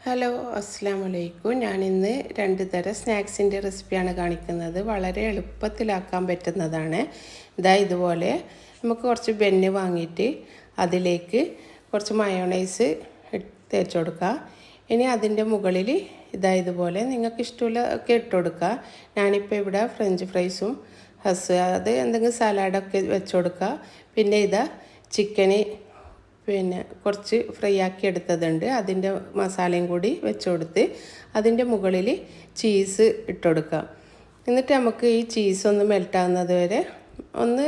Hello അസ്സലാമലൈക്കും. ഞാനിന്ന് 2 തരം സ്നാക്സിൻ്റെ റെസിപ്പിയാണ് കാണിക്കുന്നത്. വളരെ എളുപ്പത്തിലാക്കാൻ പറ്റുന്നതാണ്. ഇതുപോലെ നമുക്ക് കുറച്ച് ബെന്ന് വാങ്ങിയിട്ട് അതിലേക്ക് കുറച്ച് മയോണൈസ് തേച്ച് കൊടുക്കുക. ഇനി അതിൻ്റെ മുകളിൽ ഇതുപോലെ നിങ്ങൾക്ക് ഇഷ്ടമുള്ള ഒക്കെ ഇട്ട് കൊടുക്കുക. ഞാനിപ്പോൾ ഇവിടെ ഫ്രഞ്ച് ഫ്രൈസും അത് എന്തെങ്കിലും സലാഡൊക്കെ വെച്ച് കൊടുക്കുക. പിന്നെ ചിക്കന് കുറച്ച് ഫ്രൈ ആക്കി എടുത്തതുണ്ട്, അതിൻ്റെ മസാലയും കൂടി വെച്ച് കൊടുത്ത് അതിൻ്റെ മുകളിൽ ചീസ് ഇട്ട് കൊടുക്കുക. എന്നിട്ട് നമുക്ക് ഈ ചീസ് ഒന്ന് മെൽറ്റാകുന്നത് വരെ ഒന്ന്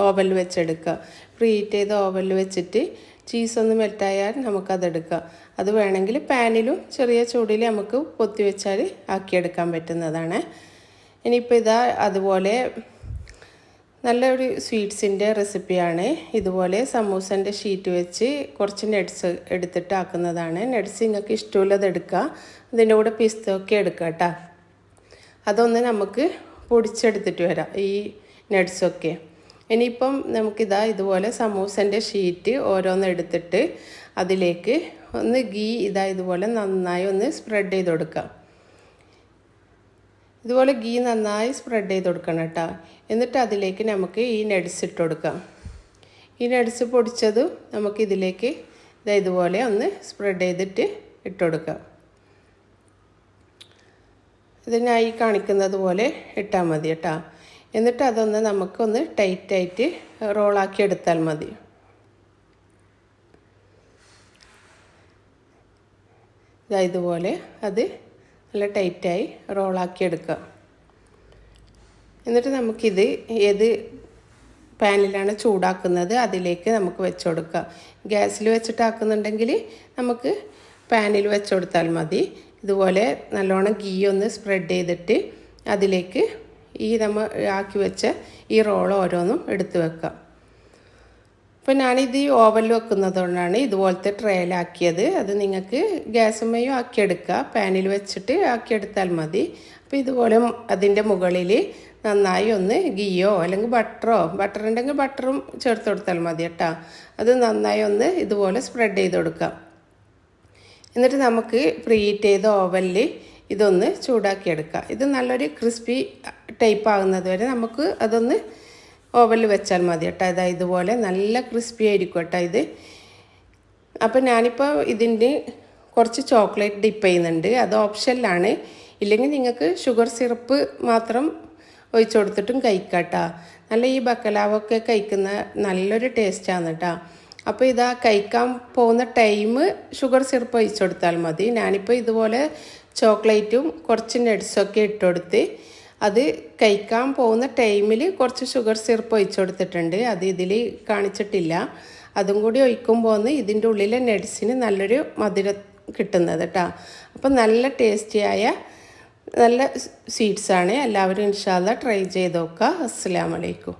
ഓവനിൽ വെച്ചെടുക്കുക. പ്രീ ഹീറ്റ് ചെയ്ത ഓവനിൽ വെച്ചിട്ട് ചീസ് ഒന്ന് മെൽറ്റായാൽ നമുക്കതെടുക്കാം. അത് വേണമെങ്കിൽ പാനിലും ചെറിയ ചൂടിൽ നമുക്ക് പൊത്തി വെച്ചാൽ ആക്കിയെടുക്കാൻ പറ്റുന്നതാണ്. ഇനിയിപ്പോൾ അതുപോലെ നല്ലൊരു സ്വീറ്റ്സിൻ്റെ റെസിപ്പിയാണ്. ഇതുപോലെ സമൂസൻ്റെ ഷീറ്റ് വെച്ച് കുറച്ച് നട്ട്സ് എടുത്തിട്ട് ആക്കുന്നതാണ്. നട്ട്സ് നിങ്ങൾക്ക് ഇഷ്ടമുള്ളത് എടുക്കുക, അതിൻ്റെ കൂടെ പിസ്തയൊക്കെ എടുക്കുക കേട്ടോ. അതൊന്ന് നമുക്ക് പൊടിച്ചെടുത്തിട്ട് വരാം ഈ നട്ട്സൊക്കെ. ഇനിയിപ്പം ഇതുപോലെ സമൂസൻ്റെ ഷീറ്റ് ഓരോന്ന് എടുത്തിട്ട് അതിലേക്ക് ഒന്ന് ഗീ ഇതുപോലെ നന്നായി ഒന്ന് സ്പ്രെഡ് ചെയ്ത് കൊടുക്കുക. ഇതുപോലെ ഗീ നന്നായി സ്പ്രെഡ് ചെയ്ത് കൊടുക്കണം കേട്ടോ. എന്നിട്ട് അതിലേക്ക് നമുക്ക് ഈ നട്ട്സ് ഇട്ട് കൊടുക്കാം. ഈ നട്ട്സ് പൊടിച്ചതും നമുക്കിതിലേക്ക് ഇതുപോലെ ഒന്ന് സ്പ്രെഡ് ചെയ്തിട്ട് ഇട്ട് കൊടുക്കാം. ഇതിനായി കാണിക്കുന്നത് പോലെ ഇട്ടാൽ മതി കേട്ടോ. എന്നിട്ട് അതൊന്ന് നമുക്കൊന്ന് ടൈറ്റായിട്ട് റോളാക്കി എടുത്താൽ മതി. ഇതുപോലെ അത് നല്ല ടൈറ്റായി റോളാക്കി എടുക്കുക. എന്നിട്ട് നമുക്കിത് ഏത് പാനിലാണ് ചൂടാക്കുന്നത് അതിലേക്ക് നമുക്ക് വെച്ച് കൊടുക്കുക. ഗ്യാസിൽ വെച്ചിട്ടാക്കുന്നുണ്ടെങ്കിൽ നമുക്ക് പാനിൽ വെച്ച് കൊടുത്താൽ മതി. ഇതുപോലെ നല്ലോണം ഗീ ഒന്ന് സ്പ്രെഡ് ചെയ്തിട്ട് അതിലേക്ക് നമ്മൾ ആക്കി വെച്ച ഈ റോൾ ഓരോന്നും എടുത്ത് വെക്കാം. അപ്പോൾ ഞാനിത് ഓവനിൽ വെക്കുന്നത് കൊണ്ടാണ് ഇതുപോലത്തെ ട്രേയിലാക്കിയത്. അത് നിങ്ങൾക്ക് ഗ്യാസുമ്മയും ആക്കിയെടുക്കുക, പാനിൽ വെച്ചിട്ട് ആക്കിയെടുത്താൽ മതി. അപ്പോൾ ഇതുപോലെ അതിൻ്റെ മുകളിൽ നന്നായി ഒന്ന് ഗീയോ അല്ലെങ്കിൽ ബട്ടർ ഉണ്ടെങ്കിൽ ബട്ടറും ചേർത്ത് കൊടുത്താൽ മതി കേട്ടോ. അത് നന്നായി ഒന്ന് ഇതുപോലെ സ്പ്രെഡ് ചെയ്ത് കൊടുക്കാം. എന്നിട്ട് നമുക്ക് പ്രീ ഹീറ്റ് ചെയ്ത ഓവനിൽ ഇതൊന്ന് ചൂടാക്കിയെടുക്കാം. ഇത് നല്ലൊരു ക്രിസ്പി ടൈപ്പ് ആകുന്നത് വരെ നമുക്ക് അതൊന്ന് ഓവനിൽ വെച്ചാൽ മതി കേട്ടോ. ഇതുപോലെ നല്ല ക്രിസ്പി ആയിരിക്കും കേട്ടോ ഇത്. അപ്പോൾ ഞാനിപ്പോൾ ഇതിൻ്റെ കുറച്ച് ചോക്ലേറ്റ് ഡിപ്പ് ചെയ്യുന്നുണ്ട്, അത് ഓപ്ഷനിലാണ്. ഇല്ലെങ്കിൽ നിങ്ങൾക്ക് ഷുഗർ സിറപ്പ് മാത്രം ഒഴിച്ചു കൊടുത്തിട്ടും കഴിക്കാം കേട്ടോ. നല്ല ഈ ബക്കലാവൊക്കെ കഴിക്കുന്ന നല്ലൊരു ടേസ്റ്റാണ് കേട്ടോ. അപ്പോൾ കഴിക്കാൻ പോകുന്ന ടൈം ഷുഗർ സിറപ്പ് ഒഴിച്ചു കൊടുത്താൽ മതി. ഞാനിപ്പോൾ ഇതുപോലെ ചോക്ലേറ്റും കുറച്ച് നട്ട്സൊക്കെ ഇട്ട് കൊടുത്ത് അത് കഴിക്കാൻ പോകുന്ന ടൈമിൽ കുറച്ച് ഷുഗർ സിറപ്പ് ഒഴിച്ചു കൊടുത്തിട്ടുണ്ട്. അത് ഇതിൽ കാണിച്ചിട്ടില്ല. അതും കൂടി ഒഴിക്കുമ്പോൾ ഇതിൻ്റെ ഉള്ളിലെ നട്ട്സിന് നല്ലൊരു മധുരം കിട്ടുന്നത് കേട്ടോ. അപ്പം നല്ല ടേസ്റ്റിയായ നല്ല സ്വീറ്റ്സാണ്. എല്ലാവരും ഇൻഷാ അല്ലാഹ് ട്രൈ ചെയ്ത് നോക്കുക. അസ്സലാമു അലൈക്കും.